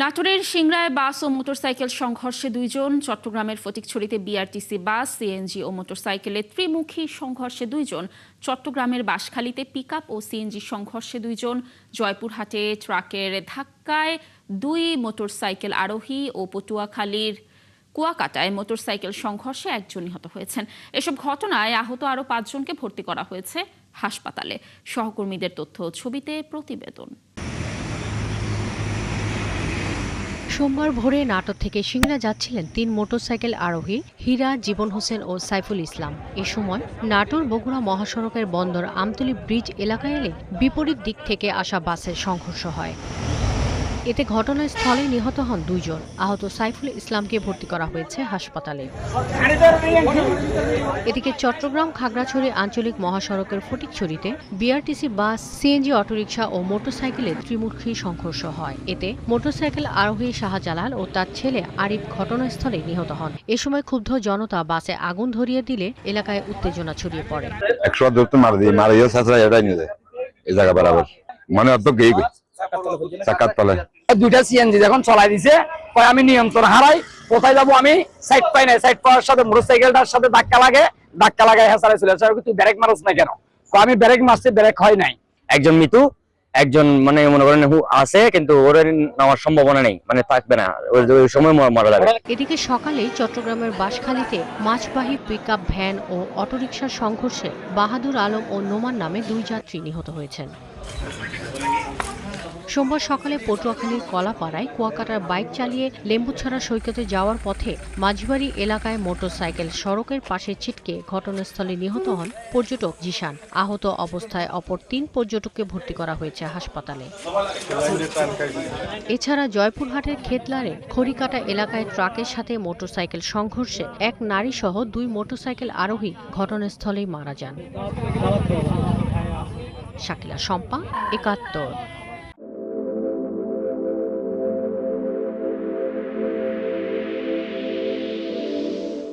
নাটোরের সিংড়ায় বাস ও মোটরসাইকেল সংঘর্ষে 2 জন, চট্টগ্রামের ফটিকছড়িতে বিআরটিসি বাস, সিএনজি ও মোটরসাইকেলে ত্রিমুখী সংঘর্ষে 2 জন, চট্টগ্রামের বাঁশখালীতে পিকআপ ও সিএনজি সংঘর্ষে 2 জন, জয়পুরহাটে ট্রাকের ধাক্কায় 2 মোটরসাইকেল আরোহী ও পটুয়াখালীর কুয়াকাটায় মোটরসাইকেল সংঘর্ষে 1 জন নিহত হয়েছেন। এসব ঘটনায় আহত আরও 5 জনকে ভর্তি করা হয়েছে হাসপাতালে। সহকর্মীদের তথ্য ও ছবিতে প্রতিবেদন। সোমবার ভোরে নাটোর থেকে সিংড়া যাচ্ছিলেন 3 মোটরসাইকেল আরোহী হীরা, জীবন হোসেন ও সাইফুল ইসলাম। এ সময় নাটোর বগুড়া মহাসড়কের বন্দর আমতলী ব্রিজ এলাকায় এলে বিপরীত দিক থেকে আসা বাসের সংঘর্ষ হয়। এতে ঘটনাস্থলে নিহত হন 2 জন। আহত সাইফুল ইসলামকে ভর্তি করা হয়েছে হাসপাতালে। এদিকে চট্টগ্রাম খাগড়াছড়ি আঞ্চলিক মহাসড়কের ফটিকছড়িতে বিআরটিসি বাস, সিএনজি অটোরিকশা ও মোটরসাইকেলের ত্রিমুখী সংঘর্ষ হয়। এতে মোটরসাইকেল আরোহী শাহজালাল ও তার ছেলে আরিফ ঘটনাস্থলে নিহত হন। এ সময় ক্ষুব্ধ জনতা বাসে আগুন ধরিয়ে দিলে এলাকায় উত্তেজনা ছড়িয়ে পড়ে। দুইটা সিএনজি যখন চলাই দিছে, আমি নিয়ন্ত্রণ হারাই, কোথায় যাবো আমি সাইড পাই না, সাইড পাওয়ার সাথে মোটরসাইকেলটার সাথে ধাক্কা লাগাই হেসারে চলে আসে। তুই ব্রেক মারছ না কেন? আমি ব্রেক মারছি, ব্রেক হয় নাই। একজন মৃত্যু, একজন মানে মনে করেন আছে, কিন্তু ওর নেওয়ার সম্ভাবনা নেই, মানে থাকবে না, ওই সময় মারা যাবে। এদিকে সকালে চট্টগ্রামের বাঁশখালীতে মাছবাহী পিকআপ ভ্যান ও অটোরিকশার সংঘর্ষে বাহাদুর আলম ও নোমান নামে 2 যাত্রী নিহত হয়েছেন। সোমবার সকালে পটুয়াখালীর কলাপাড়ায় কুয়াকাটার বাইক চালিয়ে লেম্বুছড়া সৈকতে যাওয়ার পথে মাঝবাড়ি এলাকায় মোটরসাইকেল সড়কের পাশে ছিটকে ঘটনাস্থলে নিহত হন পর্যটক জিশান। আহত অবস্থায় অপর 3 পর্যটককে ভর্তি করা হয়েছে হাসপাতালে। এছাড়া জয়পুরহাটের খেতলারে খড়িকাটা এলাকায় ট্রাকের সাথে মোটরসাইকেল সংঘর্ষে 1 নারী সহ 2 মোটরসাইকেল আরোহী ঘটনাস্থলেই মারা যান। শাকিলা শম্পা, ৭১।